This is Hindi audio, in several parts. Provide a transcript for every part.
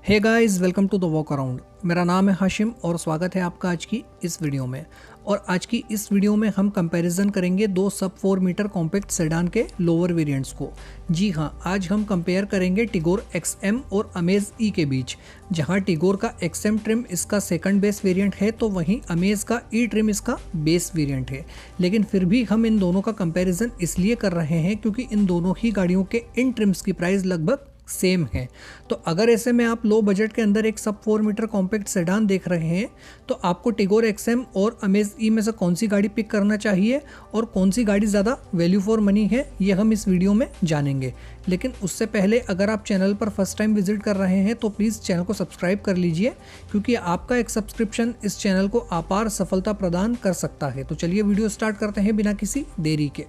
Hey guys, welcome to the walk around. मेरा नाम है हाशिम और स्वागत है आपका आज की इस वीडियो में। और आज की इस वीडियो में हम कंपैरिजन करेंगे दो सब 4 मीटर कॉम्पैक्ट सेडान के लोअर वेरिएंट्स को। जी हाँ, आज हम कंपेयर करेंगे टिगोर XM और अमेज E के बीच। जहाँ टिगोर का XM ट्रिम इसका सेकंड बेस वेरिएंट है तो वहीं अमेज का E ट्रिम इसका बेस वेरिएंट है। लेकिन फिर भी हम इन दोनों का कंपैरिजन इसलिए कर रहे हैं क्योंकि इन दोनों ही गाड़ियों के इन ट्रिम्स की प्राइस लगभग सेम है। तो अगर ऐसे में आप लो बजट के अंदर एक सब 4 मीटर कॉम्पैक्ट सेडान देख रहे हैं तो आपको टिगोर XM और अमेज E में से कौन सी गाड़ी पिक करना चाहिए और कौन सी गाड़ी ज़्यादा वैल्यू फॉर मनी है, ये हम इस वीडियो में जानेंगे। लेकिन उससे पहले अगर आप चैनल पर फर्स्ट टाइम विजिट कर रहे हैं तो प्लीज़ चैनल को सब्सक्राइब कर लीजिए, क्योंकि आपका एक सब्सक्रिप्शन इस चैनल को अपार सफलता प्रदान कर सकता है। तो चलिए वीडियो स्टार्ट करते हैं बिना किसी देरी के।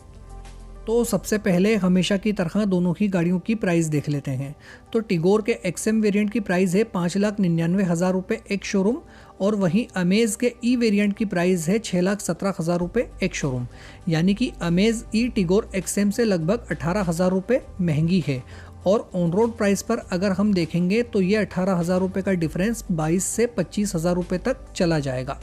तो सबसे पहले हमेशा की तरह दोनों ही गाड़ियों की प्राइस देख लेते हैं। तो टिगोर के XM वेरिएंट की प्राइस है 5,99,000 रुपये एक शोरूम, और वहीं अमेज के E वेरिएंट की प्राइस है 6,17,000 रुपये एक शोरूम। यानी कि अमेज E टिगोर XM से लगभग 18,000 रुपये महंगी है। और ऑन रोड प्राइस पर अगर हम देखेंगे तो ये 18,000 रुपये का डिफरेंस 22 से 25,000 रुपये तक चला जाएगा।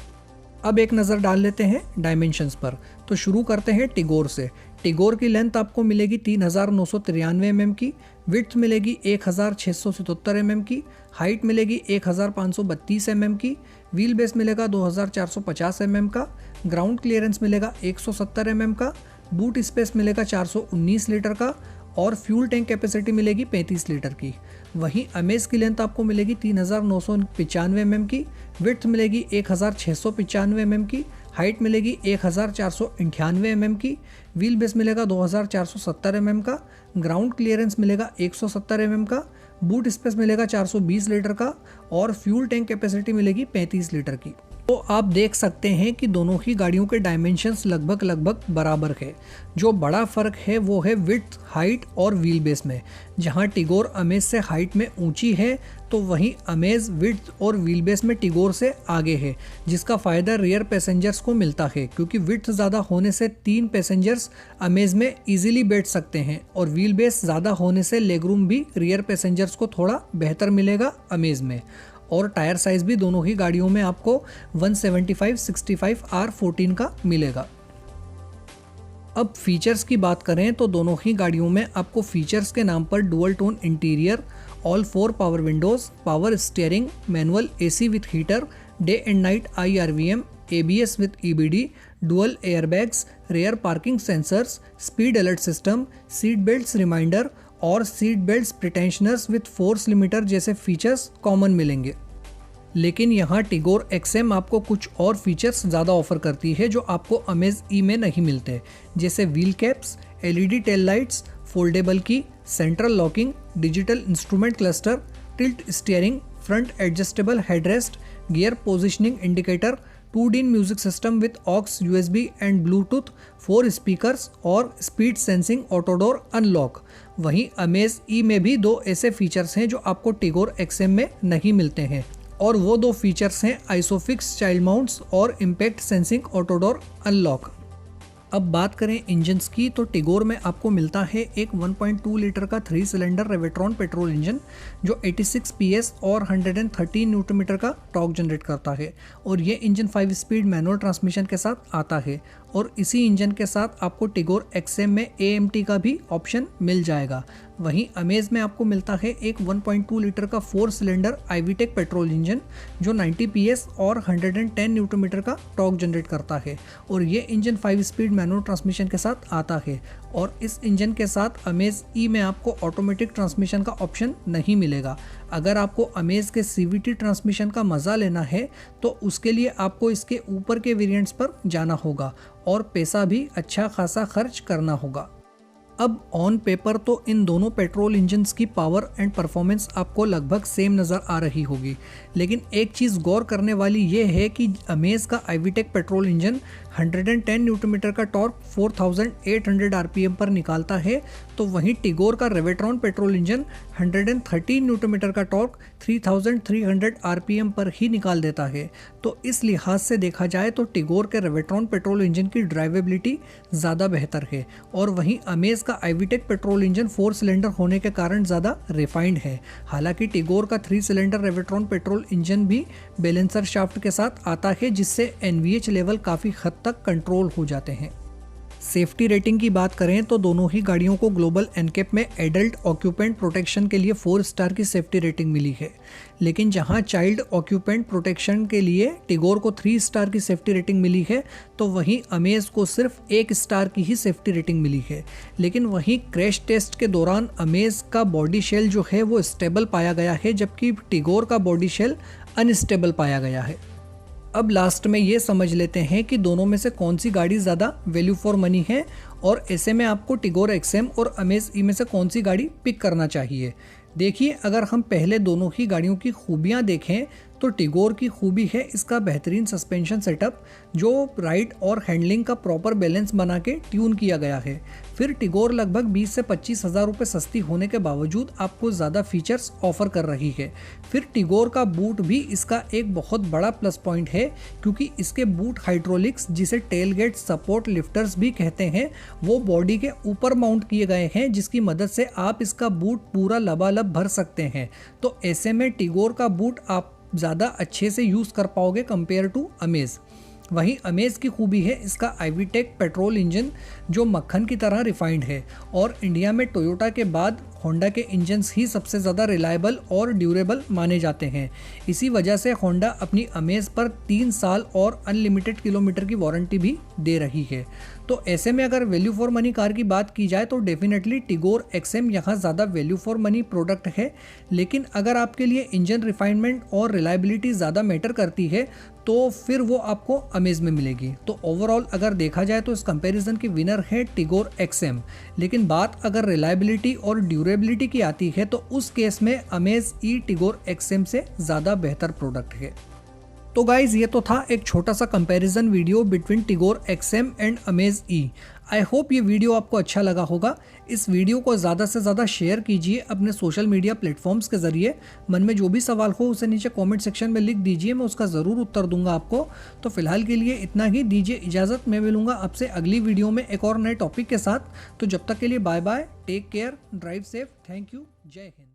अब एक नज़र डाल लेते हैं डायमेंशंस पर। तो शुरू करते हैं टिगोर से। टिगोर की लेंथ आपको मिलेगी 3,993 mm की, विड्थ मिलेगी 1,677 mm की, हाइट मिलेगी 1,532 mm की, व्हील बेस मिलेगा 2,450 mm का, ग्राउंड क्लियरेंस मिलेगा 170 mm का, बूट स्पेस मिलेगा 419 लीटर का, और फ्यूल टैंक कैपेसिटी मिलेगी 35 लीटर की। वहीं अमेज की लेंथ आपको मिलेगी 3,995 mm की, विड्थ मिलेगी 1,695 mm की, हाइट मिलेगी 1,498 mm की, व्हील बेस मिलेगा 2,470 mm का, ग्राउंड क्लियरेंस मिलेगा 170 mm का, बूट स्पेस मिलेगा 420 लीटर का, और फ्यूल टैंक कैपेसिटी मिलेगी 35 लीटर की। तो आप देख सकते हैं कि दोनों ही गाड़ियों के डायमेंशंस लगभग बराबर है। जो बड़ा फ़र्क है वो है विड्थ, हाइट और व्हील बेस में। जहां टिगोर अमेज से हाइट में ऊंची है तो वहीं अमेज विड्थ और व्हील बेस में टिगोर से आगे है, जिसका फ़ायदा रियर पैसेंजर्स को मिलता है, क्योंकि विड्थ ज़्यादा होने से 3 पैसेंजर्स अमेज में इजीली बैठ सकते हैं, और व्हील बेस ज़्यादा होने से लेगरूम भी रियर पैसेंजर्स को थोड़ा बेहतर मिलेगा अमेज में। और टायर साइज भी दोनों ही गाड़ियों में आपको 175/65 R14 का मिलेगा। अब फीचर्स की बात करें तो दोनों ही गाड़ियों में आपको फीचर्स के नाम पर dual tone interior, all 4 power windows, power steering, manual AC with heater, day and night IRVM, ABS with EBD, dual airbags, rear parking sensors, speed alert system, seat belts reminder और seat belts pretensioners with force limiter जैसे फीचर्स कॉमन मिलेंगे। लेकिन यहाँ टिगोर XM आपको कुछ और फीचर्स ज़्यादा ऑफर करती है जो आपको अमेज E में नहीं मिलते, जैसे wheel caps, LED tail lights, foldable key, central locking, digital instrument cluster, tilt steering, front adjustable headrest, gear positioning indicator, 2D music system with aux, USB and bluetooth, 4 speakers और speed sensing auto door unlock. वहीं अमेज E में भी 2 ऐसे फीचर्स हैं जो आपको टिगोर XM में नहीं मिलते हैं, और वो 2 फीचर्स हैं आइसोफिक्स चाइल्ड माउंट्स और impact sensing auto door unlock. अब बात करें इंजन्स की तो टिगोर में आपको मिलता है एक 1.2 लीटर का 3 सिलेंडर रेवेट्रॉन पेट्रोल इंजन जो 86 PS और 113 न्यूटन मीटर का टॉर्क जनरेट करता है, और ये इंजन 5 स्पीड मैनुअल ट्रांसमिशन के साथ आता है। और इसी इंजन के साथ आपको टिगोर XM में AMT का भी ऑप्शन मिल जाएगा। वहीं अमेज में आपको मिलता है एक 1.2 लीटर का 4 सिलेंडर IVTEC पेट्रोल इंजन जो 90 PS और 110 न्यूटन मीटर का टॉर्क जनरेट करता है, और ये इंजन 5 स्पीड मैनुअल ट्रांसमिशन के साथ आता है। और इस इंजन के साथ अमेज E में आपको ऑटोमेटिक ट्रांसमिशन का ऑप्शन नहीं मिलेगा। अगर आपको अमेज के CVT ट्रांसमिशन का मज़ा लेना है तो उसके लिए आपको इसके ऊपर के वेरिएंट्स पर जाना होगा और पैसा भी अच्छा खासा खर्च करना होगा। अब ऑन पेपर तो इन दोनों पेट्रोल इंजन्स की पावर एंड परफॉर्मेंस आपको लगभग सेम नज़र आ रही होगी, लेकिन एक चीज़ गौर करने वाली ये है कि अमेज का IVTEC petrol engine 110 newton metre का टॉर्क 4800 आरपीएम पर निकालता है, तो वहीं टिगोर का Revotron petrol engine 113 newton metre का टॉर्क 3300 आरपीएम पर ही निकाल देता है। तो इस लिहाज से देखा जाए तो टिगोर के रेवेट्रॉन पेट्रोल इंजन की ड्राइवेबिलिटी ज़्यादा बेहतर है, और वहीं अमेज का आईवीटेक पेट्रोल इंजन 4 सिलेंडर होने के कारण ज़्यादा रिफाइंड है। हालांकि टिगोर का 3 सिलेंडर रेवेट्रॉन पेट्रोल इंजन भी बैलेंसर शाफ्ट के साथ आता है, जिससे एनवीएच लेवल काफ़ी हद तक कंट्रोल हो जाते हैं। सेफ्टी रेटिंग की बात करें तो दोनों ही गाड़ियों को ग्लोबल एनकेप में एडल्ट ऑक्यूपेंट प्रोटेक्शन के लिए 4 स्टार की सेफ्टी रेटिंग मिली है, लेकिन जहां चाइल्ड ऑक्यूपेंट प्रोटेक्शन के लिए टिगोर को 3 स्टार की सेफ्टी रेटिंग मिली है, तो वहीं अमेज को सिर्फ 1 स्टार की ही सेफ्टी रेटिंग मिली है। लेकिन वहीं क्रैश टेस्ट के दौरान अमेज का बॉडी शेल जो है वो स्टेबल पाया गया है, जबकि टिगोर का बॉडी शेल अनस्टेबल पाया गया है। अब लास्ट में ये समझ लेते हैं कि दोनों में से कौन सी गाड़ी ज़्यादा वैल्यू फॉर मनी है, और ऐसे में आपको टिगोर एक्सएम और अमेज ई में से कौन सी गाड़ी पिक करना चाहिए। देखिए, अगर हम पहले दोनों ही गाड़ियों की खूबियां देखें तो टिगोर की खूबी है इसका बेहतरीन सस्पेंशन सेटअप, जो राइड और हैंडलिंग का प्रॉपर बैलेंस बना के ट्यून किया गया है। फिर टिगोर लगभग 20 से 25 हज़ार रुपये सस्ती होने के बावजूद आपको ज़्यादा फीचर्स ऑफर कर रही है। फिर टिगोर का बूट भी इसका एक बहुत बड़ा प्लस पॉइंट है, क्योंकि इसके बूट हाइड्रोलिक्स, जिसे टेलगेट सपोर्ट लिफ्टर्स भी कहते हैं, वो बॉडी के ऊपर माउंट किए गए हैं, जिसकी मदद से आप इसका बूट पूरा लबालब भर सकते हैं। तो ऐसे में टिगोर का बूट आप ज़्यादा अच्छे से यूज़ कर पाओगे कंपेयर टू अमेज। वहीं अमेज की खूबी है इसका आईवीटेक पेट्रोल इंजन, जो मक्खन की तरह रिफाइंड है, और इंडिया में टोयोटा के बाद होंडा के इंजन्स ही सबसे ज़्यादा रिलायबल और ड्यूरेबल माने जाते हैं। इसी वजह से होंडा अपनी अमेज पर 3 साल और अनलिमिटेड किलोमीटर की वारंटी भी दे रही है। तो ऐसे में अगर वैल्यू फॉर मनी कार की बात की जाए तो डेफिनेटली टिगोर एक्सएम यहाँ ज़्यादा वैल्यू फॉर मनी प्रोडक्ट है। लेकिन अगर आपके लिए इंजन रिफाइनमेंट और रिलायबिलिटी ज़्यादा मैटर करती है तो फिर वो आपको अमेज में मिलेगी। तो ओवरऑल अगर देखा जाए तो इस कंपैरिजन की विनर है टिगोर एक्सएम। लेकिन बात अगर रिलायबिलिटी और ड्यूरेबिलिटी की आती है तो उस केस में अमेज ई टिगोर एक्सएम से ज़्यादा बेहतर प्रोडक्ट है। तो गाइज, ये तो था एक छोटा सा comparison video between Tigor XM and amaze E. I hope ये वीडियो आपको अच्छा लगा होगा। इस वीडियो को ज़्यादा से ज़्यादा शेयर कीजिए अपने सोशल मीडिया प्लेटफॉर्म्स के ज़रिए। मन में जो भी सवाल हो उसे नीचे कमेंट सेक्शन में लिख दीजिए, मैं उसका ज़रूर उत्तर दूंगा आपको। तो फिलहाल के लिए इतना ही, दीजिए इजाज़त। मैं मिलूंगा आपसे अगली वीडियो में एक और नए टॉपिक के साथ। तो जब तक के लिए bye bye, take care, drive safe, thank you, जय हिंद।